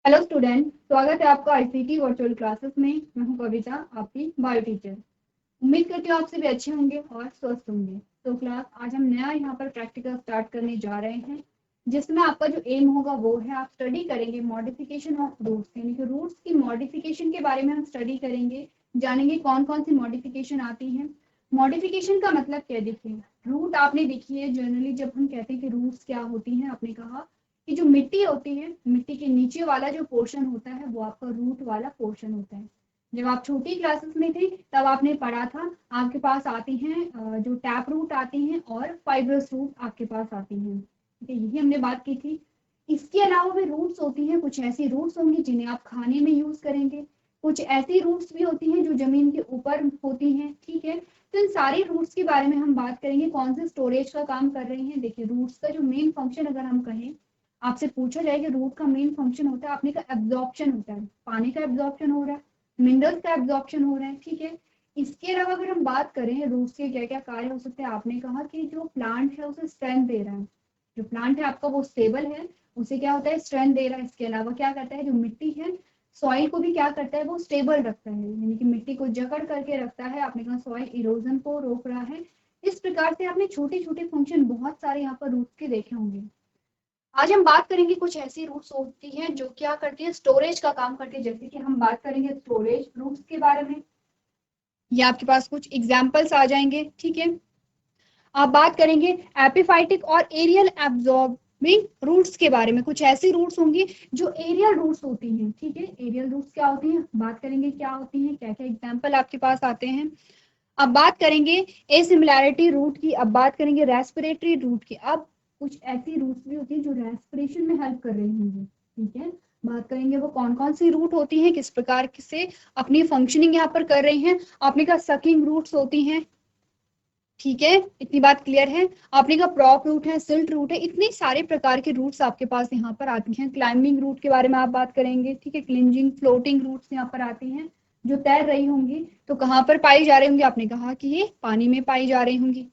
Hello student, स्वागत है आपका आईसीटी वर्चुअल क्लासेस में। मैं हूं कविता, आपकी बायो टीचर। उम्मीद करती हूँ आप सभी अच्छे होंगे और स्वस्थ होंगे। तो क्लास आज हम नया यहाँ पर प्रैक्टिकल स्टार्ट करने जा रहे हैं, जिसमें आपका जो एम होगा वो है आप स्टडी करेंगे मॉडिफिकेशन ऑफ रूट्स, यानी कि रूट्स की मॉडिफिकेशन के बारे में हम स्टडी करेंगे, जानेंगे कौन कौन सी मॉडिफिकेशन आती है। मॉडिफिकेशन का मतलब क्या, देखिए रूट आपने देखी है। जनरली जब हम कहते हैं कि रूट्स क्या होती हैं, आपने कहा कि जो मिट्टी होती है, मिट्टी के नीचे वाला जो पोर्शन होता है वो आपका रूट वाला पोर्शन होता है। जब आप छोटी क्लासेस में थे तब आपने पढ़ा था, आपके पास आती हैं जो टैप रूट आती हैं और फाइब्रस रूट आपके पास आती हैं। ठीक है, यही हमने बात की थी। इसके अलावा भी रूट्स होती हैं, कुछ ऐसी रूट्स होंगी जिन्हें आप खाने में यूज करेंगे, कुछ ऐसी रूट्स भी होती हैं जो जमीन के ऊपर होती हैं। ठीक है, तो इन सारी रूट्स के बारे में हम बात करेंगे, कौन से स्टोरेज का काम कर रही हैं। देखिए रूट्स का जो मेन फंक्शन अगर हम कहें, आपसे पूछा जाए कि रूट का मेन फंक्शन होता है, आपने का एब्जॉर्प्शन होता है, पानी का एब्जॉर्प्शन हो रहा है, मिनरल्स का एब्जॉर्प्शन हो रहा है। ठीक है, इसके अलावा अगर हम बात करें रूट्स के क्या क्या कार्य हो सकते हैं, आपने कहा कि जो प्लांट है उसे स्ट्रेंथ दे रहा है, जो प्लांट है आपका वो स्टेबल है, उसे क्या होता है, स्ट्रेंथ दे रहा है। इसके अलावा क्या करता है, जो मिट्टी है सॉइल को भी क्या करता है, वो स्टेबल रखता है, यानी कि मिट्टी को जकड़ करके रखता है। आपने कहा सॉइल इरोजन को रोक रहा है। इस प्रकार से आपने छोटे छोटे फंक्शन बहुत सारे यहाँ पर रूट्स के देखे होंगे। आज हम बात करेंगे कुछ ऐसी रूट्स होती हैं जो क्या करती है, स्टोरेज का काम करती है। जैसे कि हम बात करेंगे स्टोरेज रूट्स के बारे में, ये आपके पास कुछ एग्जांपल्स आ जाएंगे। ठीक है, आप बात करेंगे एपिफाइटिक और एरियल एब्जॉर्बिंग रूट्स के बारे में, कुछ ऐसी रूट्स होंगी जो एरियल रूट्स होती हैं। ठीक है, एरियल रूट्स क्या होती हैं, बात करेंगे क्या होती हैं, क्या क्या एग्जाम्पल आपके पास आते हैं। अब बात करेंगे एसिमिलैरिटी रूट की, अब बात करेंगे रेस्पिरेटरी रूट की। अब कुछ ऐसी रूट्स भी होती है जो रेस्पिरेशन में हेल्प कर रही होंगी। ठीक है, बात करेंगे वो कौन कौन सी रूट होती हैं, किस प्रकार से अपनी फंक्शनिंग यहाँ पर कर रही हैं। आपने कहा सकिंग रूट्स होती हैं। ठीक है, इतनी बात क्लियर है। आपने कहा प्रॉप रूट है, सिल्ट रूट है, इतने सारे प्रकार के रूट्स आपके पास यहाँ पर आती हैं। क्लाइंबिंग रूट के बारे में आप बात करेंगे। ठीक है, क्लिंजिंग फ्लोटिंग रूट्स यहाँ पर आती हैं जो तैर रही होंगी। तो कहाँ पर पाई जा रही होंगी, आपने कहा कि ये पानी में पाई जा रही होंगी।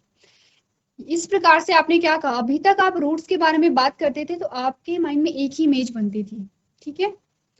इस प्रकार से आपने क्या कहा, अभी तक आप रूट्स के बारे में बात करते थे तो आपके माइंड में एक ही इमेज बनती थी। ठीक है,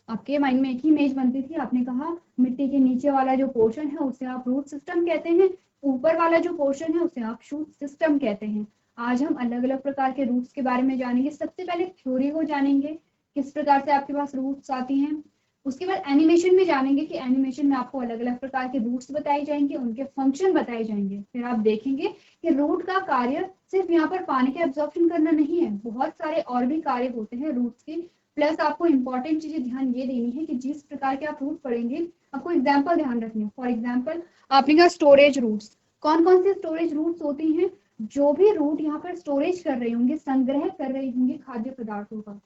आपके माइंड में एक ही इमेज बनती थी। आपने कहा मिट्टी के नीचे वाला जो पोर्शन है उसे आप रूट सिस्टम कहते हैं, ऊपर वाला जो पोर्शन है उसे आप शूट सिस्टम कहते हैं। आज हम अलग अलग प्रकार के रूट्स के बारे में जानेंगे। सबसे पहले थ्योरी को जानेंगे, किस प्रकार से आपके पास रूट्स आती हैं। उसके बाद एनिमेशन में जानेंगे कि एनिमेशन में आपको अलग अलग प्रकार के रूट्स बताए जाएंगे, उनके फंक्शन बताए जाएंगे। फिर आप देखेंगे कि रूट का कार्य सिर्फ यहाँ पर पानी का एब्जॉर्प्शन करना नहीं है, बहुत सारे और भी कार्य होते हैं रूट्स के। प्लस आपको इंपॉर्टेंट चीजें ध्यान ये देनी है कि जिस प्रकार के आप रूट पढ़ेंगे आपको एग्जाम्पल ध्यान रखने हैं। फॉर एग्जाम्पल आपने कहा स्टोरेज रूट्स, कौन कौन से स्टोरेज रूट्स होती हैं, जो भी रूट यहाँ पर स्टोरेज कर रहे होंगे, संग्रह कर रहे होंगे खाद्य पदार्थों का।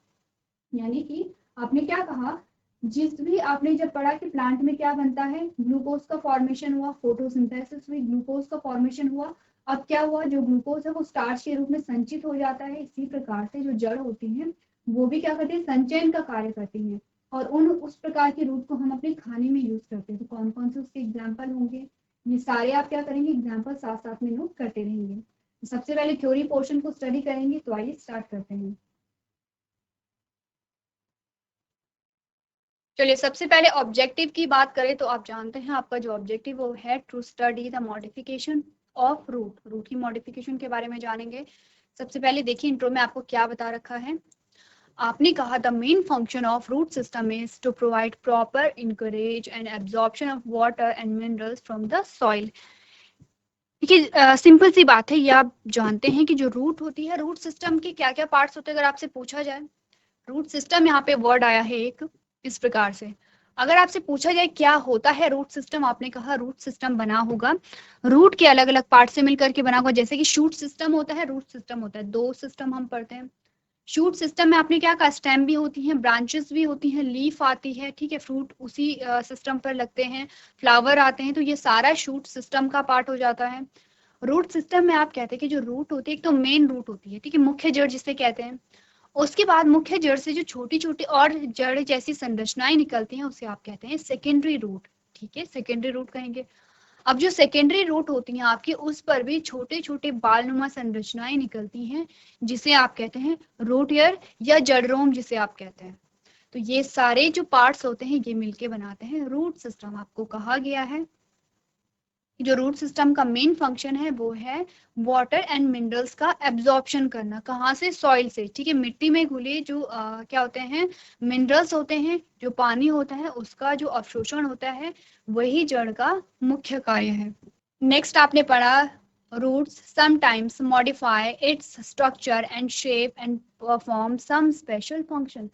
यानी कि आपने क्या कहा, जिस भी आपने जब पढ़ा कि प्लांट में क्या बनता है, ग्लूकोज का फॉर्मेशन हुआ, फोटोसिंथेसिस हुई, ग्लूकोज का फॉर्मेशन हुआ। अब क्या हुआ, जो ग्लूकोज है वो स्टार्च के रूप में संचित हो जाता है। इसी प्रकार से जो जड़ होती हैं वो भी क्या करती है, संचयन का कार्य करती हैं, और उस प्रकार के रूट को हम अपने खाने में यूज करते हैं। तो कौन कौन से उसके एग्जाम्पल होंगे, ये सारे आप क्या करेंगे, एग्जाम्पल साथ साथ में नोट करते रहेंगे। सबसे पहले थ्योरी पोर्शन को स्टडी करेंगे, तो आइए स्टार्ट करते हैं। चलिए सबसे पहले ऑब्जेक्टिव की बात करें तो आप जानते हैं आपका जो ऑब्जेक्टिव वो है to study the modification of root, root की मॉडिफिकेशन के बारे में जानेंगे। सबसे पहले देखिए इंट्रो में आपको क्या बता रखा है। आपने कहा the main function of root system is to provide proper anchorage and absorption of water and minerals from the soil. देखिए सिंपल सी बात है, ये आप जानते हैं कि जो रूट होती है, रूट सिस्टम के क्या क्या पार्ट्स होते हैं। अगर आपसे पूछा जाए रूट सिस्टम, यहाँ पे वर्ड आया है एक इस प्रकार से, अगर आपसे पूछा जाए क्या होता है रूट सिस्टम, आपने कहा रूट सिस्टम बना होगा रूट के अलग अलग पार्ट से मिलकर के बना होगा। जैसे कि शूट सिस्टम होता है, रूट सिस्टम होता है, दो सिस्टम हम पढ़ते हैं। शूट सिस्टम में आपने क्या कहा, स्टेम भी होती हैं, ब्रांचेस भी होती हैं, लीफ आती है। ठीक है, फ्रूट उसी सिस्टम पर लगते हैं, फ्लावर आते हैं, तो ये सारा शूट सिस्टम का पार्ट हो जाता है। रूट सिस्टम में आप कहते हैं कि जो रूट होती है, एक तो मेन रूट होती है, ठीक है, मुख्य जड़ जिसे कहते हैं। उसके बाद मुख्य जड़ से जो छोटी छोटी और जड़ जैसी संरचनाएं निकलती हैं उसे आप कहते हैं सेकेंडरी रूट। ठीक है, सेकेंडरी रूट कहेंगे। अब जो सेकेंडरी रूट होती हैं आपकी, उस पर भी छोटे छोटे बालनुमा संरचनाएं निकलती हैं, जिसे आप कहते हैं रूट हेयर या जड़रोम जिसे आप कहते हैं। तो ये सारे जो पार्ट्स होते हैं ये मिलके बनाते हैं रूट सिस्टम। आपको कहा गया है जो रूट सिस्टम का मेन फंक्शन है वो है वाटर एंड मिनरल्स का एब्जॉर्प्शन करना। कहाँ से? सॉइल से, ठीक है। मिट्टी में घुले जो क्या होते हैं, मिनरल्स होते हैं, जो पानी होता है उसका जो अवशोषण होता है, वही जड़ का मुख्य कार्य है। नेक्स्ट आपने पढ़ा roots sometimes modify its structure and shape and perform some special function.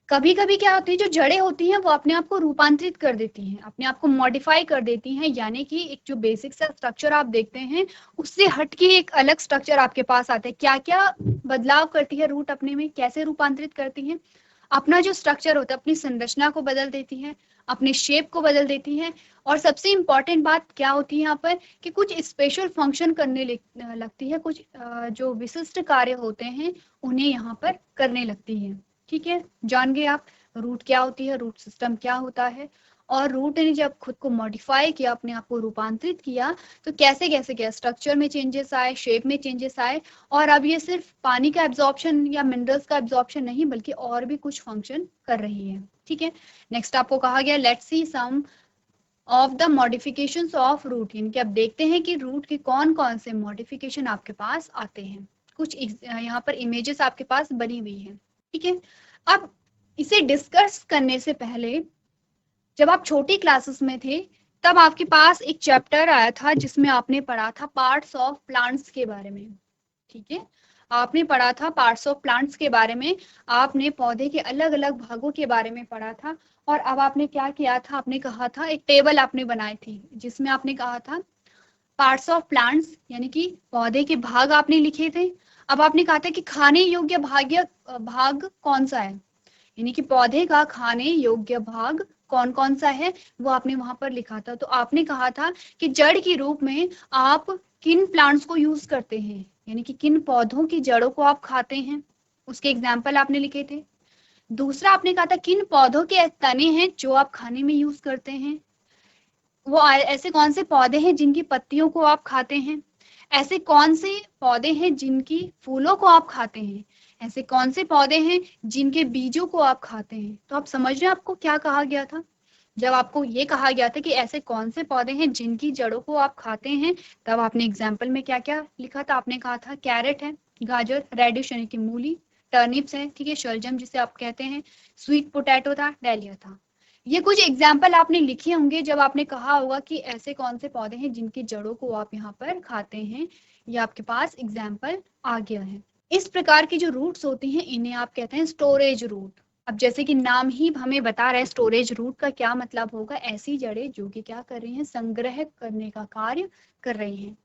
कभी कभी क्या होती है, जो जड़ें होती हैं वो अपने आप को रूपांतरित कर देती हैं, अपने आप को मॉडिफाई कर देती हैं, यानी कि एक जो बेसिक सा स्ट्रक्चर आप देखते हैं उससे हटके एक अलग स्ट्रक्चर आपके पास आता है। क्या क्या बदलाव करती है रूट अपने में, कैसे रूपांतरित करती है? अपना जो स्ट्रक्चर होता है, अपनी संरचना को बदल देती है, अपने शेप को बदल देती है, और सबसे इंपॉर्टेंट बात क्या होती है यहाँ पर कि कुछ स्पेशल फंक्शन करने लगती है, कुछ जो विशिष्ट कार्य होते हैं उन्हें यहाँ पर करने लगती है। ठीक है, जान गए आप रूट क्या होती है, रूट सिस्टम क्या होता है, और रूट ने जब खुद को मॉडिफाई किया, अपने आप को रूपांतरित किया, तो कैसे कैसे क्या स्ट्रक्चर में चेंजेस आए, शेप में चेंजेस आए, और अब ये सिर्फ पानी का एब्जॉर्प्शन या मिनरल्स का एब्जॉर्प्शन नहीं बल्कि और भी कुछ फंक्शन कर रही है। ठीक है, नेक्स्ट आपको कहा गया let's see some of the modifications of root, यानी कि अब देखते हैं कि रूट के कौन कौन से मॉडिफिकेशन आपके पास आते हैं। कुछ यहाँ पर इमेजेस आपके पास बनी हुई है। ठीक है, अब इसे डिस्कस करने से पहले जब आप छोटी क्लासेस में थे तब आपके पास एक चैप्टर आया था जिसमें आपने पढ़ा था पार्ट्स ऑफ प्लांट्स के बारे में। ठीक है, आपने पढ़ा था पार्ट्स ऑफ प्लांट्स के बारे में, आपने पौधे के अलग अलग भागों के बारे में पढ़ा था। और अब आपने क्या किया था, आपने कहा था एक टेबल आपने बनाई थी जिसमें आपने कहा था पार्ट्स ऑफ प्लांट्स यानी कि पौधे के भाग आपने लिखे थे। अब आपने कहा था कि खाने योग्य भाग कौन सा है, यानी कि पौधे का खाने योग्य भाग कौन कौन सा है वो आपने वहां पर लिखा था। तो आपने कहा था कि जड़ के रूप में आप किन प्लांट्स को यूज करते हैं, यानी कि किन पौधों की जड़ों को आप खाते हैं, उसके एग्जाम्पल आपने लिखे थे। दूसरा आपने कहा था किन पौधों के तने हैं जो आप खाने में यूज करते हैं, वो ऐसे कौन से पौधे हैं जिनकी पत्तियों को आप खाते हैं, ऐसे कौन से पौधे हैं जिनकी फूलों को आप खाते हैं, ऐसे कौन से पौधे हैं जिनके बीजों को आप खाते हैं। तो आप समझ रहे हैं आपको क्या कहा गया था? जब आपको ये कहा गया था कि ऐसे कौन से पौधे हैं जिनकी जड़ों को आप खाते हैं, तब आपने एग्जाम्पल में क्या क्या लिखा था? आपने कहा था कैरेट है, गाजर, रेडिश यानी कि मूली, टर्निप्स है, ठीक है, शलजम जिसे आप कहते हैं, स्वीट पोटैटो था, डैलिया था। ये कुछ एग्जाम्पल आपने लिखे होंगे जब आपने कहा होगा कि ऐसे कौन से पौधे हैं जिनकी जड़ों को आप यहाँ पर खाते हैं। ये आपके पास एग्जाम्पल आ गया है। इस प्रकार की जो रूट्स होती हैं इन्हें आप कहते हैं स्टोरेज रूट। अब जैसे कि नाम ही हमें बता रहा है स्टोरेज रूट का क्या मतलब होगा, ऐसी जड़ें जो कि क्या कर रही हैं, संग्रह करने का कार्य कर रही हैं।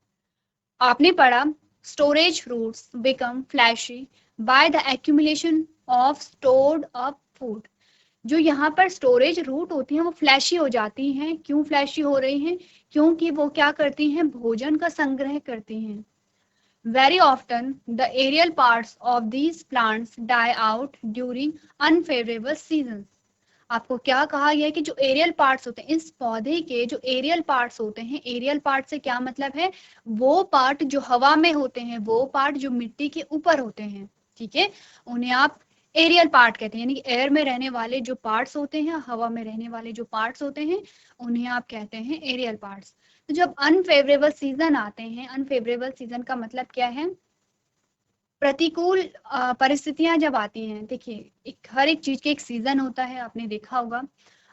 आपने पढ़ा storage roots become fleshy by the accumulation of stored up food. जो यहाँ पर स्टोरेज रूट होती हैं वो फ्लैशी हो जाती हैं। क्यों फ्लैशी हो रही हैं? क्योंकि वो क्या करती हैं, भोजन का संग्रह करती हैं। Very often the aerial parts of these plants die out during unfavorable seasons. आपको क्या कहा गया है कि जो एरियल पार्ट्स होते हैं, इस पौधे के जो एरियल पार्ट्स होते हैं, एरियल पार्ट से क्या मतलब है, वो पार्ट जो हवा में होते हैं, वो पार्ट जो मिट्टी के ऊपर होते हैं, ठीक है, उन्हें आप एरियल पार्ट कहते हैं। यानी कि एयर में रहने वाले जो पार्ट्स होते हैं, हवा में रहने वाले जो पार्ट्स होते हैं, उन्हें आप कहते हैं एरियल पार्ट्स। तो जब अनफेवरेबल सीजन आते हैं, अनफेवरेबल सीजन का मतलब क्या है, प्रतिकूल परिस्थितियां जब आती हैं। देखिए हर एक चीज के एक सीजन होता है, आपने देखा होगा।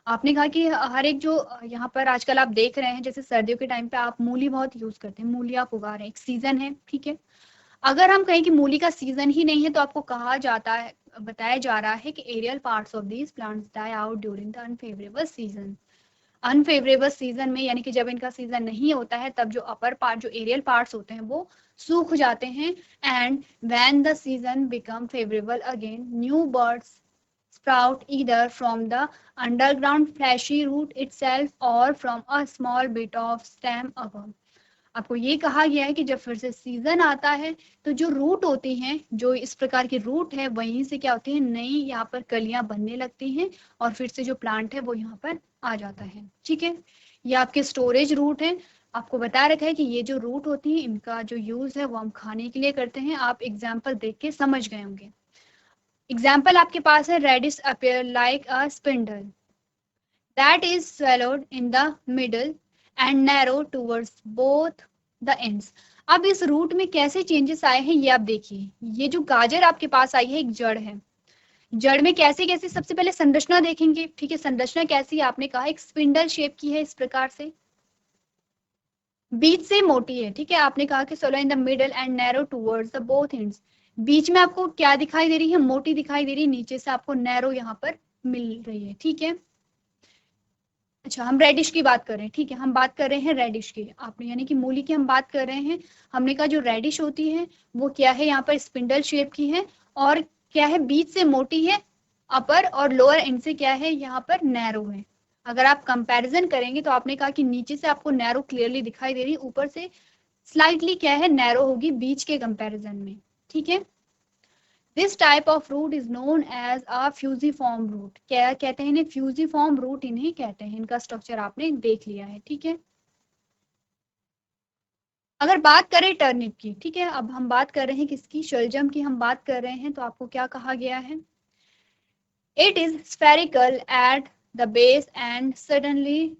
आपने कहा कि हर एक जो यहाँ पर आजकल आप देख रहे हैं, जैसे सर्दियों के टाइम पे आप मूली बहुत यूज करते हैं, मूली आप उगा रहे हैं, एक सीजन है, ठीक है। अगर हम कहें कि मूली का सीजन ही नहीं है तो आपको कहा जाता है, बताया जा रहा है कि aerial parts of these plants die out during the unfavourable season. Unfavourable season में यानी कि जब इनका सीजन नहीं होता है तब जो अपर पार्ट, जो एरियल पार्ट्स होते हैं वो सूख जाते हैं। And when the season become favourable again new birds sprout either from the underground fleshy root itself or from a small bit of stem above. आपको ये कहा गया है कि जब फिर से सीजन आता है तो जो रूट होती हैं, जो इस प्रकार की रूट है, वहीं से क्या होती है, नई यहाँ पर कलियां बनने लगती हैं और फिर से जो प्लांट है वो यहाँ पर आ जाता है। ठीक है, ये आपके स्टोरेज रूट है। आपको बता रखा है कि ये जो रूट होती है इनका जो यूज है वो हम खाने के लिए करते हैं। आप एग्जाम्पल देख के समझ गए होंगे। एग्जाम्पल आपके पास है, radish appear like a spindle that is swallowed in the middle and narrow towards both the ends। अब इस रूट में कैसे चेंजेस आए हैं ये आप देखिए। ये जो गाजर आपके पास आई है एक जड़ है, जड़ में कैसे कैसे सबसे पहले संरचना देखेंगे। ठीक है, संरचना कैसी है, आपने कहा एक स्पिंडल शेप की है, इस प्रकार से बीच से मोटी है। ठीक है, आपने कहा कि swollen in the middle and narrow towards the both ends. बीच में आपको क्या दिखाई दे रही है, मोटी दिखाई दे रही है, नीचे से आपको नैरो यहाँ पर मिल रही है। ठीक है, अच्छा हम रेडिश की बात कर रहे हैं। ठीक है, हम बात कर रहे हैं रेडिश की, आपने यानी कि मूली की हम बात कर रहे हैं। हमने कहा जो रेडिश होती है वो क्या है, यहाँ पर स्पिंडल शेप की है और क्या है, बीच से मोटी है, अपर और लोअर एंड से क्या है, यहाँ पर नैरो है। अगर आप कंपैरिजन करेंगे तो आपने कहा कि नीचे से आपको नैरो क्लियरली दिखाई दे रही है, ऊपर से स्लाइटली क्या है, नैरो होगी बीच के कंपैरिजन में। ठीक है, this type of root is known as a fusiform root. क्या कहते हैं इन्हें, फ्यूजिफॉर्म रूट इन्हें कहते हैं। इनका स्ट्रक्चर आपने देख लिया है। ठीक है, अगर बात करें टर्निप की, ठीक है, अब हम बात कर रहे हैं किसकी, शलजम की हम बात कर रहे हैं, तो आपको क्या कहा गया है, it is spherical at the base and suddenly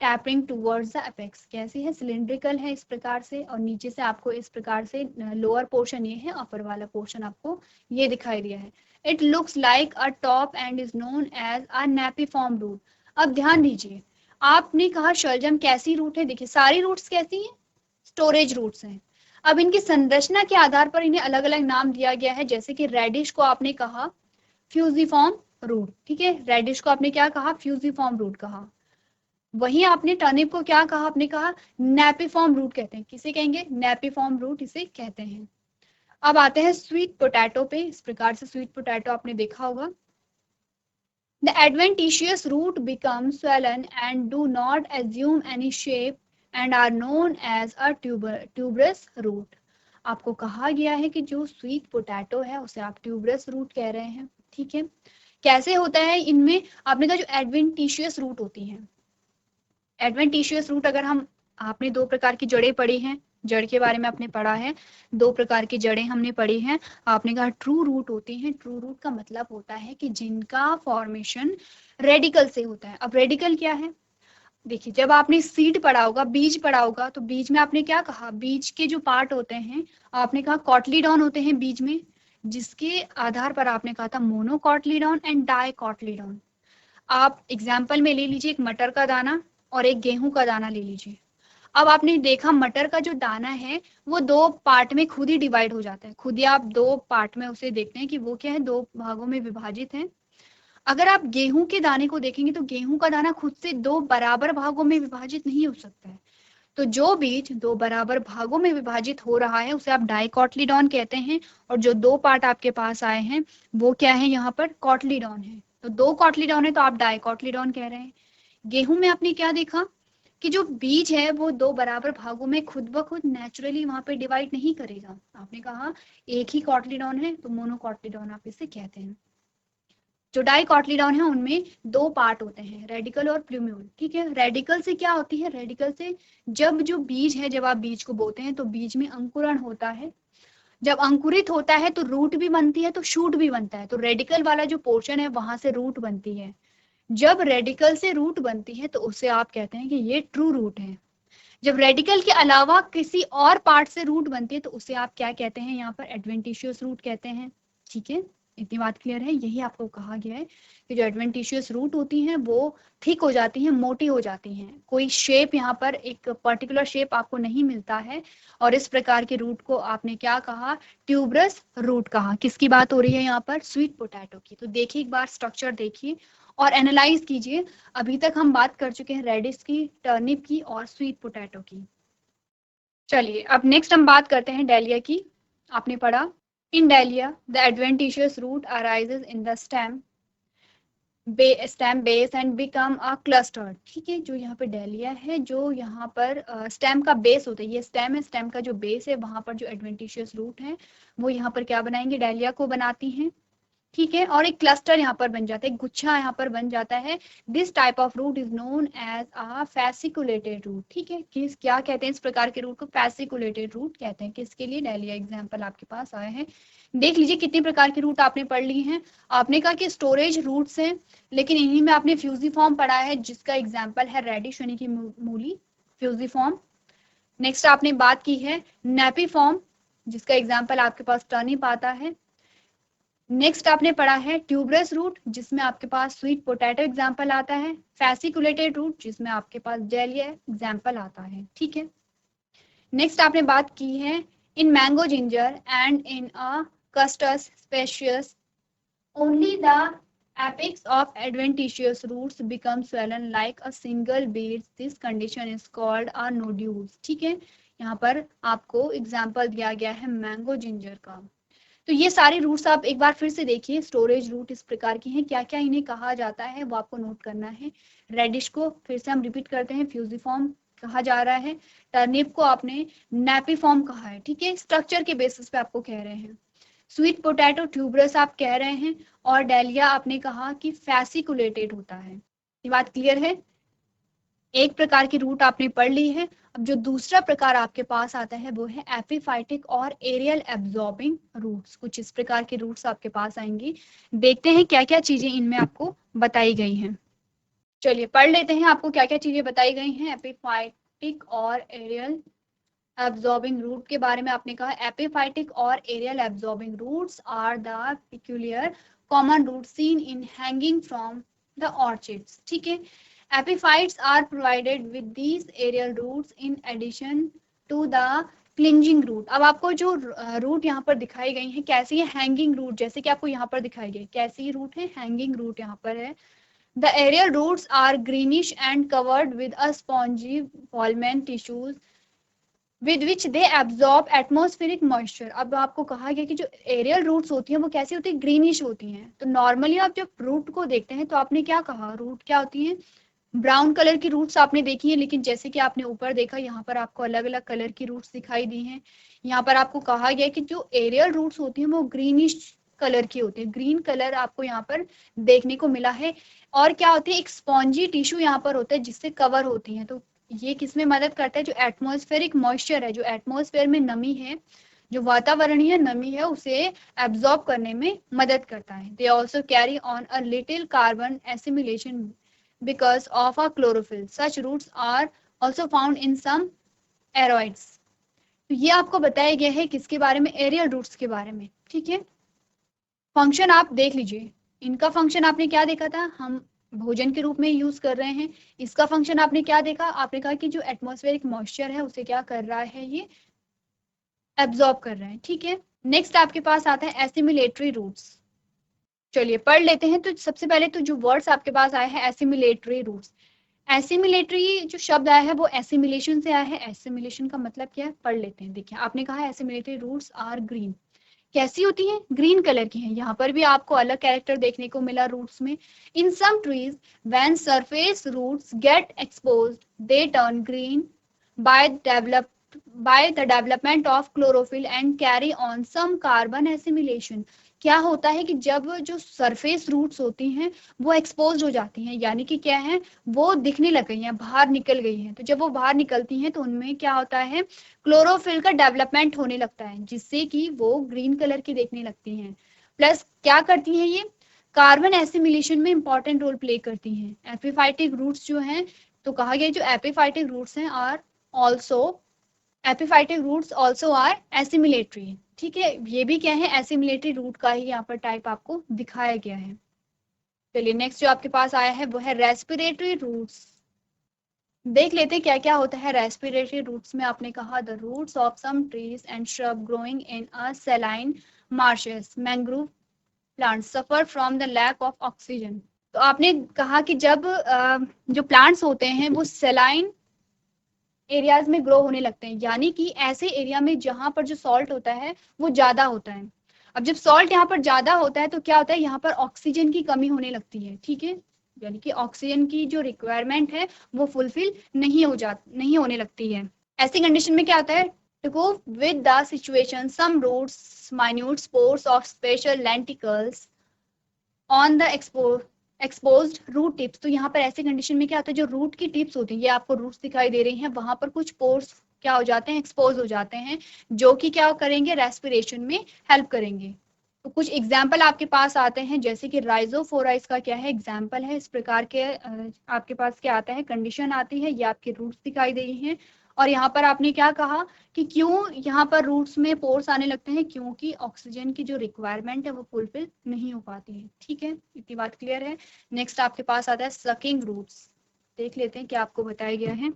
tapping towards the apex. कैसी है, सिलिंड्रिकल है इस प्रकार से, और नीचे से आपको इस प्रकार से लोअर पोर्शन ये है, अपर वाला पोर्शन आपको ये दिखाई दिया है। It looks like a top end is known as a napiform root. अब ध्यान दीजिए, आपने कहा शलजम कैसी रूट है, देखिए सारी रूट्स कैसी हैं, स्टोरेज रूट्स हैं। अब इनकी संरचना के आधार पर इन्हें अलग अलग नाम दिया गया है, जैसे कि रेडिश को आपने कहा फ्यूजिफॉर्म रूट। ठीक है, रेडिश को आपने क्या कहा, फ्यूजिफॉर्म रूट कहा। वहीं आपने टर्निप को क्या कहा, आपने कहा नैपिफॉर्म रूट कहते हैं। किसे कहेंगे, नैपिफॉर्म रूट इसे कहते हैं। अब आते हैं स्वीट पोटैटो पे। इस प्रकार से स्वीट पोटैटो आपने देखा होगा, the adventitious root become swollen and do not assume any shape and are known as a tuberous root। आपको कहा गया है कि जो स्वीट पोटैटो है उसे आप ट्यूबरस रूट कह रहे हैं। ठीक है, कैसे होता है इनमें, आपने कहा जो एडवेंटिशियस रूट होती हैं, एडवेंटिशियस रूट अगर हम, आपने दो प्रकार की जड़ें पढ़ी हैं, जड़ के बारे में आपने पढ़ा है, दो प्रकार की जड़ें हमने पढ़ी हैं। आपने कहा ट्रू रूट होती हैं। ट्रू रूट का मतलब होता है कि जिनका फॉर्मेशन रेडिकल से होता है। अब रेडिकल क्या है, देखिए जब आपने सीड पढ़ा होगा, बीज पढ़ा होगा, तो बीज में आपने क्या कहा, बीज के जो पार्ट होते हैं, आपने कहा कॉटलीडॉन होते हैं बीज में, जिसके आधार पर आपने कहा था मोनोकॉटलीडॉन एंड डाइकॉटलीडॉन। आप एग्जाम्पल में ले लीजिए एक मटर का दाना और एक गेहूं का दाना ले लीजिए। अब आपने देखा मटर का जो दाना है वो दो पार्ट में खुद ही डिवाइड हो जाता है, खुद ही आप दो पार्ट में उसे देखते हैं कि वो क्या है, दो भागों में विभाजित है। अगर आप गेहूं के दाने को देखेंगे तो गेहूं का दाना खुद से दो बराबर भागों में विभाजित नहीं हो सकता है। तो जो बीज दो बराबर भागों में विभाजित हो रहा है उसे आप डाइकॉटलीडॉन कहते हैं, और जो दो पार्ट आपके पास आए हैं वो क्या है, यहाँ पर कॉटलीडॉन है। तो दो कॉटलीडॉन है तो आप डाइकॉटलीडॉन कह रहे हैं। गेहूं में आपने क्या देखा कि जो बीज है वो दो बराबर भागों में खुद ब खुद नेचुरली वहां पे डिवाइड नहीं करेगा। आपने कहा एक ही कॉटलीडॉन है तो मोनोकॉटलीडॉन आप इसे कहते हैं। जो डाइकॉटलीडॉन है उनमें दो पार्ट होते हैं, रेडिकल और प्लूम्यूल। ठीक है, रेडिकल से क्या होती है, रेडिकल से जब जो बीज है, जब आप बीज को बोते हैं तो बीज में अंकुरण होता है, जब अंकुरित होता है तो रूट भी बनती है, तो शूट भी बनता है। तो रेडिकल वाला जो पोर्शन है वहां से रूट बनती है। जब रेडिकल से रूट बनती है तो उसे आप कहते हैं कि ये ट्रू रूट है। जब रेडिकल के अलावा किसी और पार्ट से रूट बनती है तो उसे आप क्या कहते हैं, यहाँ पर एडवेंटिशियस रूट कहते हैं। ठीक है, इतनी बात क्लियर है। यही आपको कहा गया है कि जो एडवेंटिशियस रूट होती हैं वो थिक हो जाती हैं, मोटी हो जाती हैं, कोई शेप यहाँ पर एक पर्टिकुलर शेप आपको नहीं मिलता है, और इस प्रकार के रूट को आपने क्या कहा, ट्यूबरस रूट कहा। किसकी बात हो रही है यहाँ पर, स्वीट पोटैटो की। तो देखिए एक बार स्ट्रक्चर देखिए और एनालाइज कीजिए। अभी तक हम बात कर चुके हैं रेडिश की, टर्निप की और स्वीट पोटैटो की। चलिए अब नेक्स्ट हम बात करते हैं डालिया की। आपने पढ़ा in dahlia the adventitious root arises in the stem base and become a cluster. ठीक है, जो यहाँ पे डालिया है, जो यहाँ पर स्टेम का बेस होता है, ये स्टेम है, स्टेम का जो बेस है वहां पर जो एडवेंटिशियस रूट है वो यहाँ पर क्या बनाएंगे, डालिया को बनाती हैं। ठीक है, और एक क्लस्टर यहाँ पर बन जाता है, एक गुच्छा यहाँ पर बन जाता है। This type of root is known as a fasciculated root. ठीक है, किस क्या कहते हैं इस प्रकार के रूट को? फैसिकुलेटेड रूट कहते हैं। किसके लिए? डायलिया एग्जाम्पल आपके पास आए हैं। देख लीजिए कितने प्रकार के रूट आपने पढ़ ली हैं। आपने कहा कि स्टोरेज रूट्स हैं, लेकिन इन्हीं में आपने फ्यूजिफॉर्म पढ़ा है, जिसका एग्जाम्पल है रेडिश यानी कि मूली, फ्यूजिफॉर्म। नेक्स्ट आपने बात की है नेपिफॉर्म, जिसका एग्जाम्पल आपके पास टर्निप आता है। नेक्स्ट आपने पढ़ा है ट्यूबरस रूट, जिसमें आपके पास स्वीट पोटैटो एग्जाम्पल आता है। फैसिकुलेटेड रूट, जिसमें आपके पास डेलिया एग्जाम्पल आता है। ठीक है, नेक्स्ट आपने बात की है in mango ginger and in a Costus speciosus only the apex of adventitious roots become swollen like a single bead. This condition is called a nodules. ठीक है, यहाँ पर आपको एग्जाम्पल दिया गया है मैंगो जिंजर का। तो ये सारे रूट्स आप एक बार फिर से देखिए, स्टोरेज रूट इस प्रकार के हैं, क्या क्या इन्हें कहा जाता है वो आपको नोट करना है। रेडिश को फिर से हम रिपीट करते हैं, फ्यूजिफॉर्म कहा जा रहा है। टर्निप को आपने नेपिफॉर्म कहा है। ठीक है, स्ट्रक्चर के बेसिस पे आपको कह रहे हैं। स्वीट पोटैटो ट्यूबरस आप कह रहे हैं, और डेलिया आपने कहा कि फैसिकुलेटेड होता है। ये बात क्लियर है? एक प्रकार की रूट आपने पढ़ ली है। अब जो दूसरा प्रकार आपके पास आता है वो है एपिफाइटिक और एरियल एब्जॉर्बिंग रूट्स। कुछ इस प्रकार के रूट्स आपके पास आएंगी। देखते हैं क्या क्या चीजें इनमें आपको बताई गई हैं। चलिए पढ़ लेते हैं आपको क्या क्या चीजें बताई गई हैं एपिफाइटिक और एरियल एब्जॉर्बिंग रूट के बारे में। आपने कहा एपिफाइटिक और aerial absorbing roots are the peculiar common root seen in hanging from the orchids. ठीक है, epiphytes are provided with these aerial roots in addition to the clinging root। अब आपको जो रूट यहाँ पर दिखाई गई है कैसी है? हैंगिंग रूट, जैसे कि आपको यहाँ पर दिखाई गई कैसी रूट है? हैंगिंग रूट यहाँ पर है। The aerial roots are greenish and covered with a spongy pollen tissues with which they absorb atmospheric moisture। अब आपको कहा गया कि जो एरियल रूट्स होती हैं वो कैसी होती है? ग्रीनिश होती हैं। तो नॉर्मली आप जब रूट को देखते हैं तो आपने क्या कहा? रूट क्या होती है? ब्राउन कलर की रूट्स आपने देखी है, लेकिन जैसे कि आपने ऊपर देखा यहाँ पर आपको अलग अलग कलर की रूट्स दिखाई दी हैं। यहाँ पर आपको कहा गया कि जो एरियल रूट्स होती हैं वो ग्रीनिश कलर की होती है। ग्रीन कलर आपको यहाँ पर देखने को मिला है। और क्या होती है? एक स्पॉन्जी टिश्यू यहाँ पर होता है जिससे कवर होती है। तो ये किसमें मदद करता है? जो एटमॉस्फेरिक मॉइस्चर है, जो एटमॉस्फेयर में नमी है, जो वातावरणीय नमी है, उसे एब्जॉर्ब करने में मदद करता है। They also carry on a little carbon assimilation because of a chlorophyll. Such roots are also found in some aeroids. तो ये आपको बताया गया है किसके बारे में? एरियल रूट्स के बारे में। ठीक है, फंक्शन आप देख लीजिए। इनका फंक्शन आपने क्या देखा था? हम भोजन के रूप में यूज कर रहे हैं। इसका फंक्शन आपने क्या देखा? आपने कहा कि जो एटमॉस्फेरिक मॉइस्चर है उसे क्या कर रहा है? ये एब्जॉर्ब कर रहा है। ठीक है, नेक्स्ट आपके पास आता है एसिमिलेटरी रूट्स। चलिए पढ़ लेते हैं। तो सबसे पहले तो जो वर्ड्स आपके पास आए हैं एसिमिलेटरी रूट्स। एसिमिलेटरी जो शब्द आया है वो एसिमिलेशन से आया है। एसिमिलेशन का मतलब क्या है? पढ़ लेते हैं। देखिए आपने कहा एसिमिलेटरी रूट्स आर ग्रीन। कैसी होती हैं? ग्रीन कलर की हैं। यहाँ पर भी आपको अलग कैरेक्टर देखने को मिला रूट्स में। In some trees when surface roots get exposed they turn green by the development of chlorophyll and carry on some carbon assimilation. क्या होता है कि जब जो सरफेस रूट्स होती हैं वो एक्सपोज हो जाती हैं, यानी कि क्या है? वो दिखने लग गई हैं, बाहर निकल गई हैं। तो जब वो बाहर निकलती हैं तो उनमें क्या होता है? क्लोरोफिल का डेवलपमेंट होने लगता है, जिससे कि वो ग्रीन कलर की देखने लगती हैं। प्लस क्या करती हैं? ये कार्बन एसिमिलेशन में इंपॉर्टेंट रोल प्ले करती हैं। एपिफाइटिक रूट्स जो हैं, तो कहा गया जो एपिफाइटिक रूट्स हैं are also epiphytic roots also are assimilatory. ठीक है, ये भी क्या है? एसिमिलेटरी रूट का ही यहाँ पर टाइप आपको दिखाया गया है। चलिए नेक्स्ट जो आपके पास आया है वो है रेस्पिरेटरी रूट्स। देख लेते हैं क्या क्या होता है रेस्पिरेटरी रूट्स में। आपने कहा the roots of some trees and shrub growing in a saline marshes mangrove plants suffer from the lack of oxygen. तो आपने कहा कि जब जो प्लांट्स होते हैं वो सैलाइन एरियाज में ग्रो होने लगते हैं, यानी कि ऐसे एरिया में जहां पर जो सॉल्ट होता है वो ज्यादा होता है। अब जब सॉल्ट यहाँ पर ज्यादा होता है तो क्या होता है? यहाँ पर ऑक्सीजन की कमी होने लगती है। ठीक है, यानी कि ऑक्सीजन की जो रिक्वायरमेंट है वो फुलफिल नहीं होने लगती है। ऐसी कंडीशन में क्या होता है? To go with the situation some roots minute spores of special lenticels on the exposed root tips. तो यहाँ पर ऐसे कंडीशन में क्या होता है, जो रूट की टिप्स होती है, ये आपको रूट्स दिखाई दे रही हैं, वहां पर कुछ पोर्स क्या हो जाते हैं, एक्सपोज हो जाते हैं, जो कि क्या करेंगे, रेस्पिरेशन में हेल्प करेंगे। तो कुछ एग्जाम्पल आपके पास आते हैं, जैसे कि राइजोफोरा इसका क्या है, एग्जाम्पल है। इस प्रकार के आपके पास क्या आता है, कंडीशन आती है, ये आपके रूट्स दिखाई दे रही हैं। और यहाँ पर आपने क्या कहा कि क्यों यहाँ पर रूट्स में पोर्स आने लगते हैं, क्योंकि ऑक्सीजन की जो रिक्वायरमेंट है वो फुलफिल नहीं हो पाती है। ठीक है, इतनी बात क्लियर है। नेक्स्ट आपके पास आता है सकिंग रूट्स। देख लेते हैं क्या आपको बताया गया है।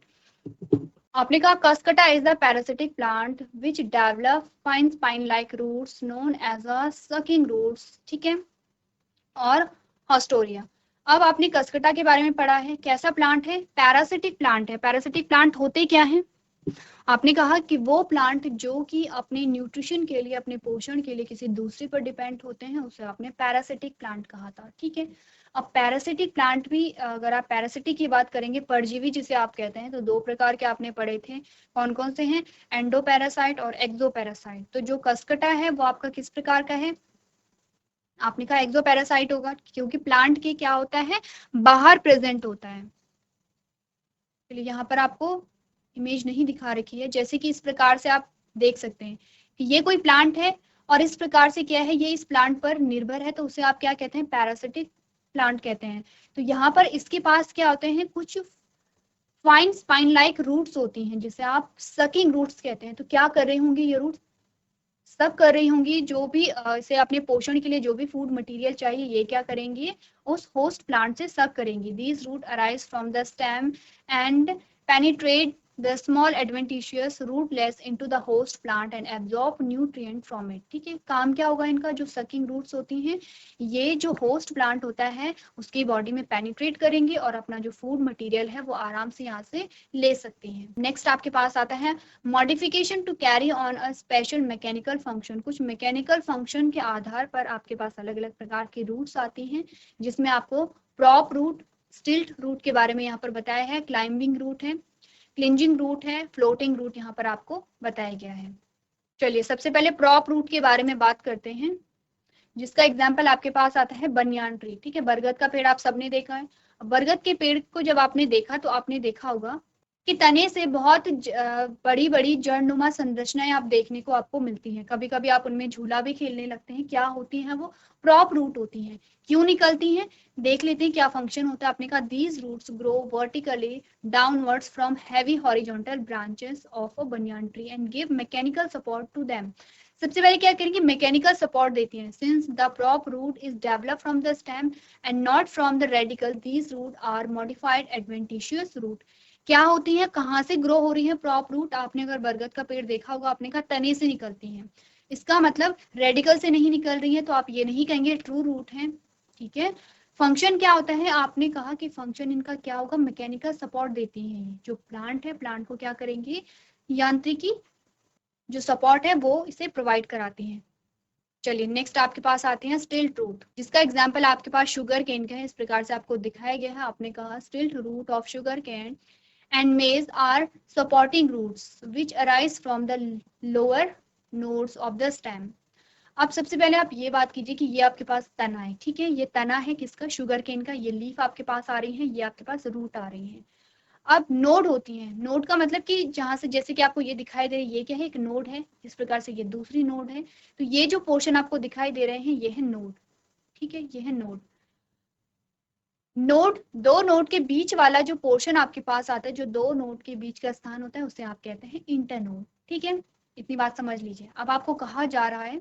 आपने कहा Cuscuta is the parasitic plant which develop fine spine like roots known as a sucking roots. ठीक है, और हॉस्टोरिया। अब आपने कस्कटा के बारे में पढ़ा है, कैसा प्लांट है, पैरासिटिक प्लांट है। पैरासिटिक प्लांट होते क्या है, आपने कहा कि वो प्लांट जो कि अपने न्यूट्रिशन के लिए, अपने पोषण के लिए किसी दूसरे पर डिपेंड होते हैं, उसे आपने पैरासिटिक प्लांट कहा था। ठीक है, अब पैरासिटिक प्लांट भी, अगर आप पैरासिटिक की बात करेंगे, परजीवी जिसे आप कहते हैं, तो दो प्रकार के आपने पढ़े थे, कौन कौन से हैं, एंडोपैरासाइट और एक्सोपैरासाइट। तो जो कस्कटा है वो आपका किस प्रकार का है, आपने कहा एक्सोपैरासाइट होगा, क्योंकि प्लांट के क्या होता है, बाहर प्रेजेंट होता है। चलिए यहाँ पर आपको इमेज नहीं दिखा रखी है, जैसे कि इस प्रकार से आप देख सकते हैं कि ये कोई प्लांट है और इस प्रकार से क्या है, ये इस प्लांट पर निर्भर है, तो उसे आप क्या कहते हैं, पैरासिटिक प्लांट कहते हैं। तो यहाँ पर इसके पास क्या होते हैं, कुछ फाइन स्पाइन लाइक रूट्स होती हैं, जिसे आप सकिंग रूट्स कहते हैं। तो क्या कर रही होंगी ये रूट्स, सब कर रही होंगी, जो भी इसे अपने पोषण के लिए जो भी फूड मटेरियल चाहिए, ये क्या करेंगी, उस होस्ट प्लांट से सब करेंगी। These root arise from the stem and penetrate the small adventitious rootless into the host plant and absorb nutrient from it. ठीक है, काम क्या होगा इनका, जो सकिंग रूट्स होती हैं, ये जो होस्ट प्लांट होता है उसकी बॉडी में पेनिट्रेट करेंगी और अपना जो फूड मटेरियल है वो आराम से यहाँ से ले सकती हैं। नेक्स्ट आपके पास आता है modification to carry on a special mechanical function. कुछ मैकेनिकल फंक्शन के आधार पर आपके पास अलग अलग प्रकार के रूट्स आती हैं, जिसमें आपको प्रॉप रूट, स्टिल्ट रूट के बारे में यहाँ पर बताया है, क्लाइंबिंग रूट है, क्लिंजिंग रूट है, फ्लोटिंग रूट यहाँ पर आपको बताया गया है। चलिए सबसे पहले प्रॉप रूट के बारे में बात करते हैं, जिसका एग्जाम्पल आपके पास आता है बनियान ट्री। ठीक है, बरगद का पेड़ आप सबने देखा है। बरगद के पेड़ को जब आपने देखा तो आपने देखा होगा कि तने से बहुत बड़ी बड़ी जड़नुमा संरचनाएं आप देखने को आपको मिलती हैं। कभी कभी आप उनमें झूला भी खेलने लगते हैं। क्या होती हैं वो, प्रॉप रूट होती हैं। क्यों निकलती हैं, देख लेते हैं क्या फंक्शन होता है। आपने कहा these roots grow vertically downwards from heavy horizontal branches of a banyan tree and give mechanical support to them. सबसे पहले क्या करेंगे, मैकेनिकल सपोर्ट देती हैं। Since the prop root is develop from the stem and not from the radical, these root are modified adventitious root. क्या होती है, कहाँ से ग्रो हो रही है प्रॉप रूट, आपने अगर बरगद का पेड़ देखा होगा, आपने कहा तने से निकलती हैं। इसका मतलब रेडिकल से नहीं निकल रही है, तो आप ये नहीं कहेंगे ट्रू रूट है। ठीक है, फंक्शन क्या होता है, आपने कहा कि फंक्शन इनका क्या होगा, मैकेनिकल सपोर्ट देती हैं। जो प्लांट है, प्लांट को क्या करेंगे, यांत्रिकी जो सपोर्ट है वो इसे प्रोवाइड कराती हैं। चलिए नेक्स्ट आपके पास आते हैं स्टिल्ट रूट, जिसका एग्जांपल आपके पास शुगर केन का है। इस प्रकार से आपको दिखाया गया है। आपने कहा stilt root of sugarcane and maize are supporting roots which arise from the lower nodes of the stem। अब सबसे पहले आप ये बात कीजिए कि ये आपके पास तना है। ठीक है, ये तना है किसका, शुगर केन का। ये लीफ आपके पास आ रही है, ये आपके पास रूट आ रही है। अब नोड होती है, नोड का मतलब कि जहां से, जैसे कि आपको ये दिखाई दे रही है, ये क्या है, एक नोड है। इस प्रकार से ये दूसरी नोड है। तो ये जो पोर्शन आपको दिखाई दे रहे हैं ये है नोड। ठीक है, ये है नोड। नोड, दो नोड के बीच वाला जो पोर्शन आपके पास आता है, जो दो नोड के बीच का स्थान होता है, उसे आप कहते हैं इंटरनोड। ठीक है, इतनी बात समझ लीजिए। अब आपको कहा जा रहा है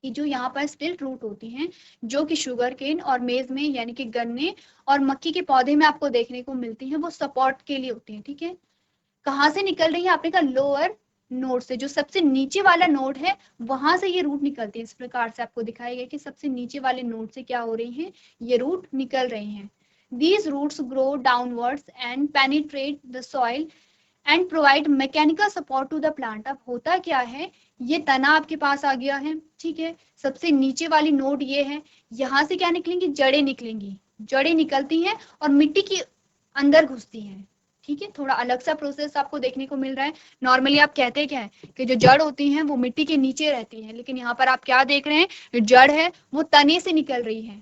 कि जो यहाँ पर स्टिल्ट रूट होती हैं, जो कि शुगर केन और मेज में यानी कि गन्ने और मक्की के पौधे में आपको देखने को मिलती हैं, वो सपोर्ट के लिए होती हैं। ठीक है, कहाँ से निकल रही है, आपने कहा लोअर नोड से, जो सबसे नीचे वाला नोड है वहां से ये रूट निकलती है। इस प्रकार से आपको दिखाया गया कि सबसे नीचे वाले नोड से क्या हो रही है, ये रूट निकल रही हैं। These roots grow downwards and penetrate the soil and provide mechanical support to the plant। अब होता क्या है, ये तना आपके पास आ गया है। ठीक है, सबसे नीचे वाली नोड ये है, यहाँ से क्या निकलेंगी, जड़ें निकलेंगी। जड़ें निकलती हैं और मिट्टी के अंदर घुसती हैं। ठीक है, थोड़ा अलग सा प्रोसेस आपको देखने को मिल रहा है। नॉर्मली आप कहते क्या है कि जो जड़ होती हैं वो मिट्टी के नीचे रहती हैं, लेकिन यहाँ पर आप क्या देख रहे हैं, जड़ है वो तने से निकल रही है।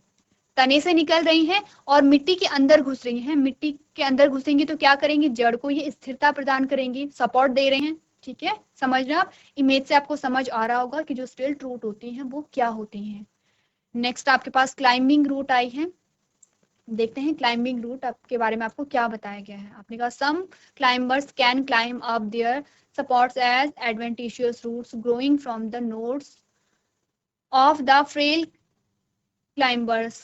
तने से निकल रही हैं और मिट्टी के अंदर घुस रही हैं। मिट्टी के अंदर घुसेंगी तो क्या करेंगी, जड़ को ये स्थिरता प्रदान करेंगी, सपोर्ट दे रहे हैं। ठीक है, समझ रहे हैं आप। इमेज से आपको समझ आ रहा होगा कि जो स्टिल्ट रूट होती हैं वो क्या होती हैं। नेक्स्ट आपके पास क्लाइंबिंग रूट आई है। देखते हैं क्लाइंबिंग रूट के बारे में आपको क्या बताया गया है। आपने कहा some climbers can climb up their supports as adventitious roots growing from the nodes of the frail climbers.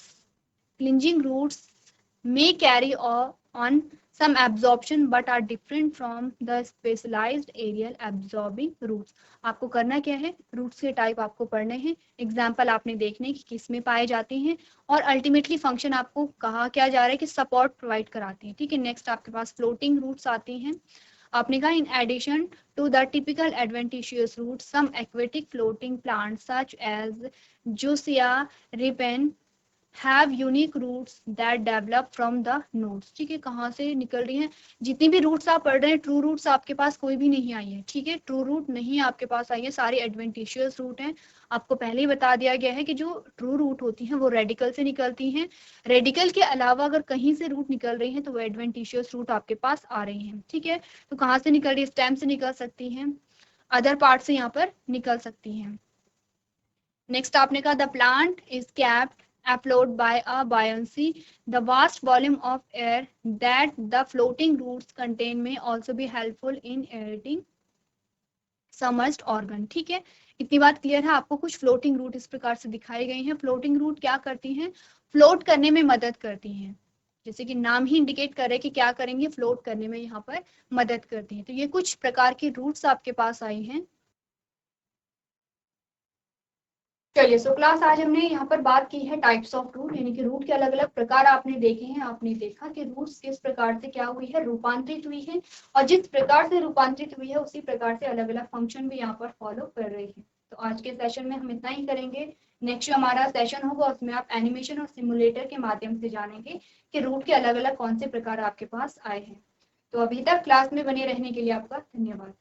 Clinging roots may carry on some absorption but are different from the specialized aerial absorbing roots. आपको करना क्या है, roots के type आपको पढ़ने हैं, example आपने देखने कि किस में पाए जाते हैं और अल्टीमेटली फंक्शन आपको कहा क्या जा रहा है कि सपोर्ट प्रोवाइड कराते हैं। ठीक है, नेक्स्ट आपके पास फ्लोटिंग रूट्स आती हैं। आपने कहा in addition to the typical adventitious root some aquatic floating plants such as Jussiaea repens have unique roots that develop from the nodes। ठीक है, कहाँ से निकल रही हैं, जितनी भी रूट्स आप पढ़ रहे हैं ट्रू रूट्स आपके पास कोई भी नहीं आई है। ठीक है, ट्रू रूट नहीं आपके पास आई है, सारी एडवेंटिशियस रूट हैं। आपको पहले ही बता दिया गया है कि जो ट्रू रूट होती हैं वो रेडिकल से निकलती हैं। रेडिकल के अलावा अगर कहीं से रूट निकल रही है तो वो एडवेंटिशियस रूट आपके पास आ रही हैं। ठीक है, तो कहाँ से निकल रही है, स्टेम से निकल सकती हैं, अदर पार्ट से यहाँ पर निकल सकती हैं। नेक्स्ट आपने कहा the plant is capped afloat by a buoyancy, the vast volume of air that the floating roots contain may also be helpful in aerating submerged organ। ठीक है, इतनी बात क्लियर है आपको। कुछ फ्लोटिंग रूट इस प्रकार से दिखाई गई हैं। फ्लोटिंग रूट क्या करती हैं, फ्लोट करने में मदद करती हैं, जैसे कि नाम ही इंडिकेट कर रहे हैं कि क्या करेंगे, फ्लोट करने में यहाँ पर मदद करती हैं। तो ये कुछ प्रकार की रूट्स आपके पास आई हैं। चलिए, सो क्लास आज हमने यहाँ पर बात की है टाइप्स ऑफ रूट, यानी कि रूट के अलग अलग प्रकार आपने देखे हैं। आपने देखा कि रूट्स किस प्रकार से क्या हुई है, रूपांतरित हुई है, और जिस प्रकार से रूपांतरित हुई है उसी प्रकार से अलग अलग फंक्शन भी यहाँ पर फॉलो कर रही है। तो आज के सेशन में हम इतना ही करेंगे। नेक्स्ट जो हमारा सेशन होगा उसमें आप एनिमेशन और सिमुलेटर के माध्यम से जानेंगे कि रूट के अलग अलग कौन से प्रकार आपके पास आए हैं। तो अभी तक क्लास में बने रहने के लिए आपका धन्यवाद।